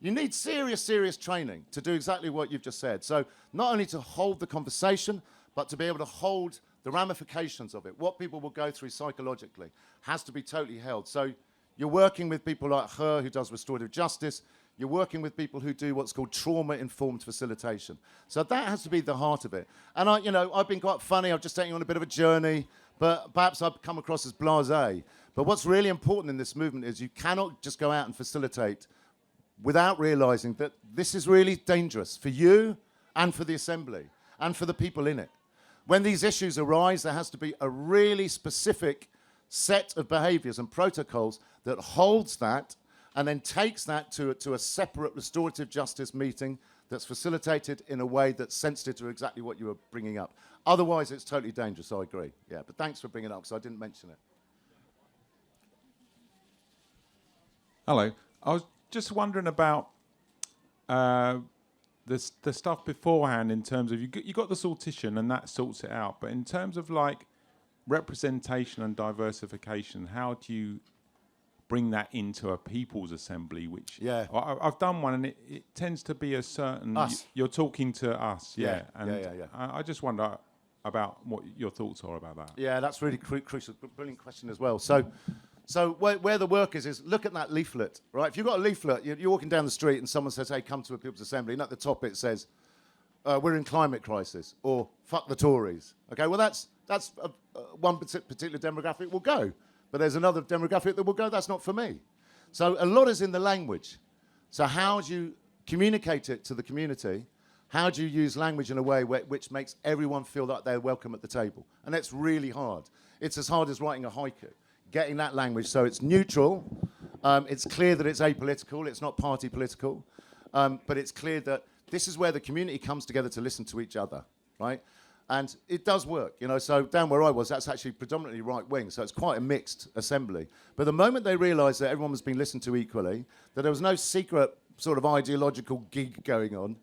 you need serious training to do exactly what you've just said. So not only to hold the conversation, but to be able to hold the ramifications of it, what people will go through psychologically, has to be totally held. So you're working with people like her, who does restorative justice. You're working with people who do what's called trauma-informed facilitation. So that has to be the heart of it. And I've been quite funny. I've just taken you on a bit of a journey, but perhaps I've come across as blasé. But what's really important in this movement is you cannot just go out and facilitate without realising that this is really dangerous for you and for the Assembly and for the people in it. When these issues arise, there has to be a really specific set of behaviours and protocols that holds that and then takes that to a separate restorative justice meeting that's facilitated in a way that's sensitive to exactly what you were bringing up. Otherwise, it's totally dangerous, I agree. Yeah, but thanks for bringing it up, because I didn't mention it. Hello. I was just wondering about the stuff beforehand, in terms of you got the sortition and that sorts it out, but in terms of representation and diversification, how do you bring that into a people's assembly? Which I've done one, and it tends to be a certain us. You're talking to us, and I just wonder about what your thoughts are about that. Yeah, that's really crucial. Brilliant question as well. So where the work is look at that leaflet, right? If you've got a leaflet, you're walking down the street and someone says, hey, come to a People's Assembly, and at the top it says, we're in climate crisis, or fuck the Tories. Okay, well, that's one particular demographic will go, but there's another demographic that will go, that's not for me. So a lot is in the language. So how do you communicate it to the community? How do you use language in a way which makes everyone feel that they're welcome at the table? And that's really hard. It's as hard as writing a haiku. Getting that language so it's neutral, it's clear that it's apolitical, it's not party political, but it's clear that this is where the community comes together to listen to each other, right? And it does work, so down where I was, that's actually predominantly right-wing, so it's quite a mixed assembly. But the moment they realised that everyone was being listened to equally, that there was no secret sort of ideological gig going on,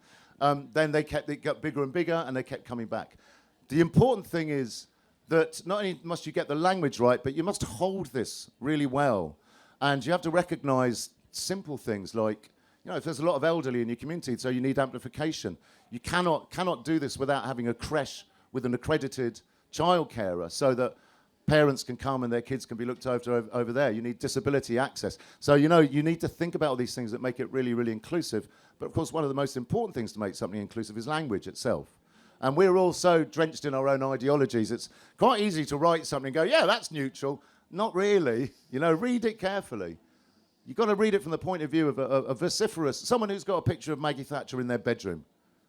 then it got bigger and bigger, and they kept coming back. The important thing is that not only must you get the language right, but you must hold this really well. And you have to recognise simple things like, if there's a lot of elderly in your community, so you need amplification. You cannot do this without having a creche with an accredited child carer so that parents can come and their kids can be looked after over there. You need disability access. So, you need to think about all these things that make it really, really inclusive. But, of course, one of the most important things to make something inclusive is language itself. And we're all so drenched in our own ideologies, it's quite easy to write something and go, yeah, that's neutral. Not really. Read it carefully. You've got to read it from the point of view of a vociferous, someone who's got a picture of Maggie Thatcher in their bedroom,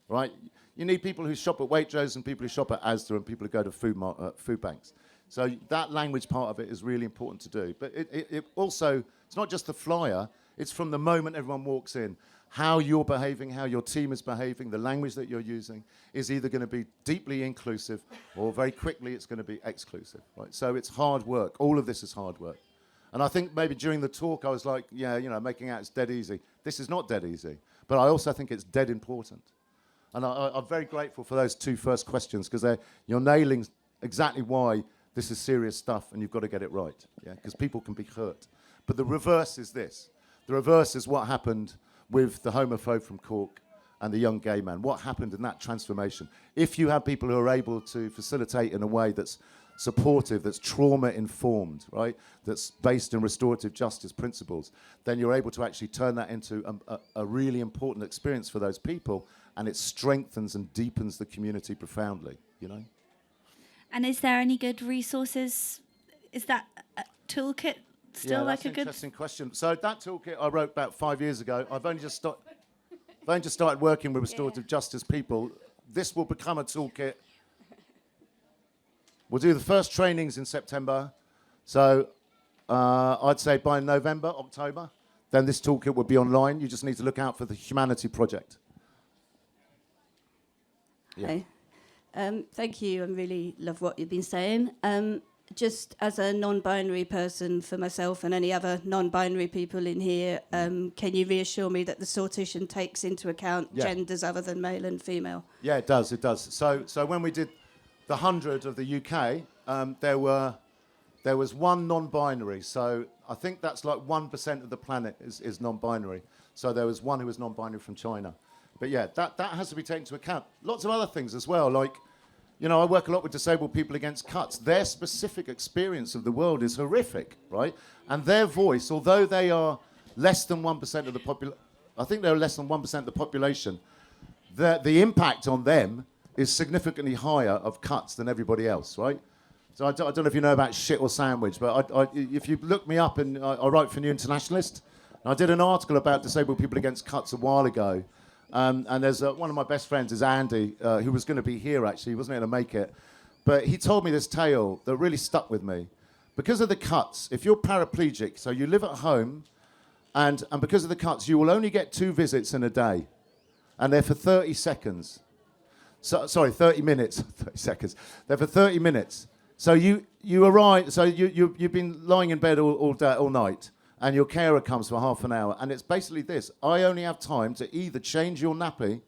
right? You need people who shop at Waitrose and people who shop at Asda and people who go to food banks. So that language part of it is really important to do. But it also, it's not just the flyer, it's from the moment everyone walks in. How you're behaving, how your team is behaving, the language that you're using is either going to be deeply inclusive or very quickly it's going to be exclusive, right? So it's hard work. All of this is hard work. And I think maybe during the talk I was like, making out it's dead easy. This is not dead easy. But I also think it's dead important. And I'm very grateful for those two first questions, because you're nailing exactly why this is serious stuff and you've got to get it right, because people can be hurt. But the reverse is this. The reverse is what happened with the homophobe from Cork and the young gay man. What happened in that transformation? If you have people who are able to facilitate in a way that's supportive, that's trauma-informed, right, that's based in restorative justice principles, then you're able to actually turn that into a really important experience for those people, and it strengthens and deepens the community profoundly, you know? And is there any good resources? Is that toolkit still like a good... Interesting question. So that toolkit I wrote about 5 years ago. I've only just started working with restorative justice people. This will become a toolkit. We'll do the first trainings in September. So I'd say by November, October, then this toolkit will be online. You just need to look out for the Humanity Project. Yeah. Hi. Thank you. I really love what you've been saying. Just as a non-binary person for myself and any other non-binary people in here, can you reassure me that the sortition takes into account genders other than male and female? Yeah, it does. So when we did the 100 of the UK, there was one non-binary. So I think that's like 1% of the planet is non-binary. So there was one who was non-binary from China. But yeah, that has to be taken into account. Lots of other things as well, like, you know, I work a lot with disabled people against cuts. Their specific experience of the world is horrific, right? And their voice, although they are less than 1% of the population, I think they're less than 1% of the population, the impact on them is significantly higher of cuts than everybody else, right? So I don't know if you know about shit or sandwich, but if you look me up, and I write for New Internationalist, and I did an article about disabled people against cuts a while ago. And there's one of my best friends is Andy, who was going to be here, actually. He wasn't going to make it. But he told me this tale that really stuck with me. Because of the cuts, if you're paraplegic, so you live at home, and because of the cuts, you will only get 2 visits in a day. And they're for 30 seconds. So, sorry, 30 minutes. 30 seconds. They're for 30 minutes. So you arrive, so you've been lying in bed all day, all night. And your carer comes for half an hour, and it's basically this: I only have time to either change your nappy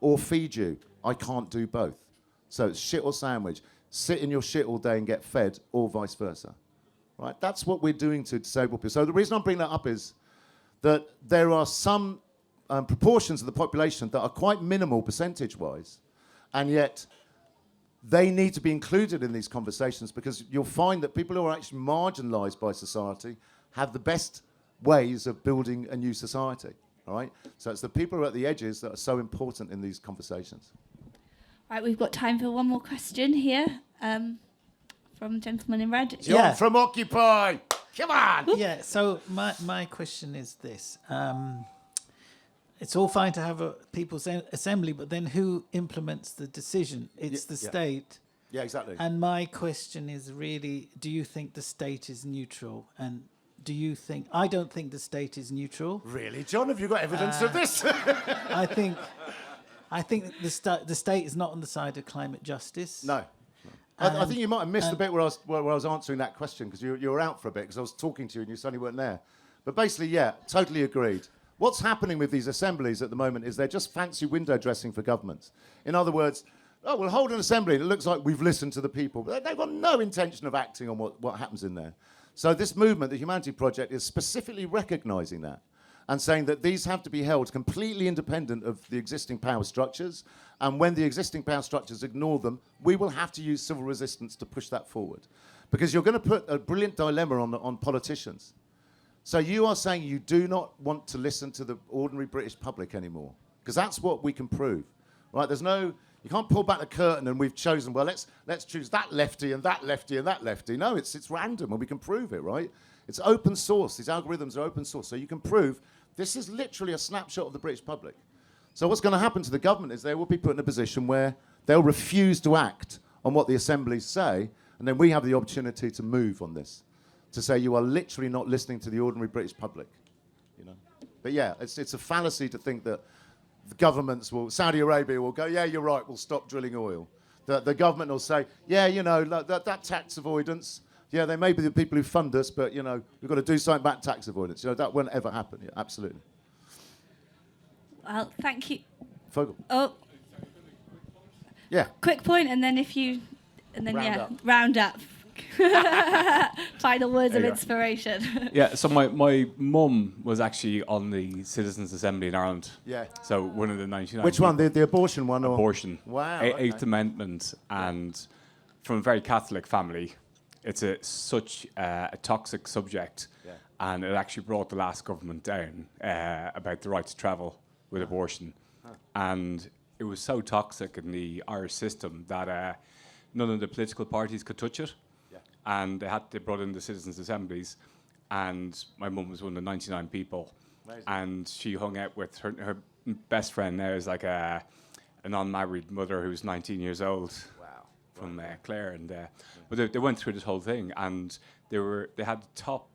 or feed you. I can't do both. So it's shit or sandwich. Sit in your shit all day and get fed, or vice versa. Right? That's what we're doing to disabled people. So the reason I'm bringing that up is that there are some proportions of the population that are quite minimal percentage-wise, and yet they need to be included in these conversations, because you'll find that people who are actually marginalised by society have the best ways of building a new society, all right? So it's the people who are at the edges that are so important in these conversations. Right, we've got time for one more question here from the gentleman in red. John from Occupy! Come on! Yeah, so my question is this. It's all fine to have a people's assembly, but then who implements the decision? It's the state. Yeah, exactly. And my question is really, do you think the state is neutral? And do you think... I don't think the state is neutral. Really, John? Have you got evidence of this? I think the state is not on the side of climate justice. No. I think you might have missed the bit where I was answering that question, because you were out for a bit, because I was talking to you and you suddenly weren't there. But basically, yeah, totally agreed. What's happening with these assemblies at the moment is they're just fancy window dressing for governments. In other words, oh, we'll hold an assembly and it looks like we've listened to the people. But they've got no intention of acting on what happens in there. So this movement, the Humanity Project, is specifically recognising that and saying that these have to be held completely independent of the existing power structures. And when the existing power structures ignore them, we will have to use civil resistance to push that forward. Because you're going to put a brilliant dilemma on politicians. So you are saying you do not want to listen to the ordinary British public anymore, because that's what we can prove, right? You can't pull back the curtain and we've chosen, well, let's choose that lefty and that lefty and that lefty. No, it's random and we can prove it, right? It's open source. These algorithms are open source. So you can prove this is literally a snapshot of the British public. So what's going to happen to the government is they will be put in a position where they'll refuse to act on what the assemblies say, and then we have the opportunity to move on this, to say you are literally not listening to the ordinary British public, you know. But yeah, it's a fallacy to think that the governments Saudi Arabia will go, yeah, you're right, we'll stop drilling oil. The government will say, yeah, you know, that tax avoidance, yeah, they may be the people who fund us, but, you know, we've got to do something about tax avoidance. You know, that won't ever happen. Yeah, absolutely. Well, thank you. Fogel. Oh. Yeah. Quick point, and then round up. Final words of inspiration. Yeah, so my mum was actually on the Citizens' Assembly in Ireland. Yeah. So one of the 99. Which one? The abortion one? Or? Abortion. Wow. Eighth Amendment, and from a very Catholic family, it's such a toxic subject, and it actually brought the last government down about the right to travel with abortion, and it was so toxic in the Irish system that none of the political parties could touch it, and they brought in the citizens' assemblies, and my mum was one of the 99 people. Amazing. And she hung out with her best friend now is like a non-married mother who's 19 years old. From Clare, and but they went through this whole thing, and they had the top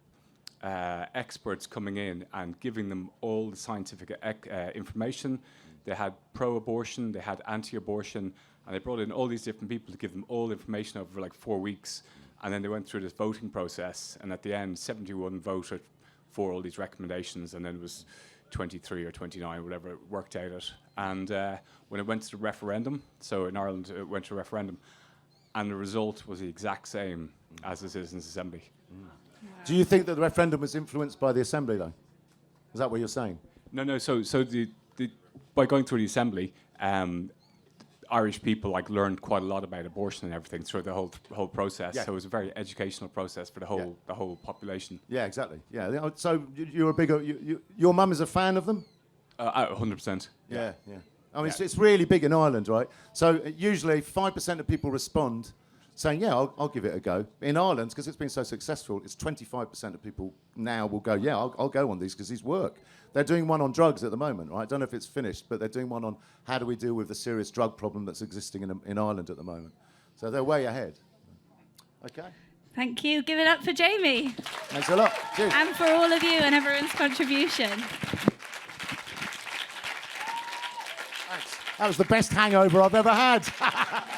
experts coming in and giving them all the scientific information. They had pro-abortion, they had anti-abortion, and they brought in all these different people to give them all the information over like 4 weeks, and then they went through this voting process, and at the end 71 voted for all these recommendations, and then it was 23 or 29, whatever it worked out at. And when it went to the referendum, so in Ireland it went to a referendum, and the result was the exact same as the Citizens' Assembly. Wow. Do you think that the referendum was influenced by the Assembly, though? Is that what you're saying? No. So by going through the Assembly, Irish people learned quite a lot about abortion and everything through the whole process. Yeah. So it was a very educational process for the whole population. Yeah, exactly. Yeah. So you're a big. Your mum is a fan of them? 100%. Yeah. I mean, it's really big in Ireland, right? So usually 5% of people respond saying, yeah, I'll give it a go. In Ireland, because it's been so successful, it's 25% of people now will go, yeah, I'll go on these because these work. They're doing one on drugs at the moment, right? I don't know if it's finished, but they're doing one on how do we deal with the serious drug problem that's existing in Ireland at the moment. So they're way ahead. Okay. Thank you. Give it up for Jamie. Thanks a lot. Cheers. And for all of you and everyone's contribution. Thanks. That was the best hangover I've ever had.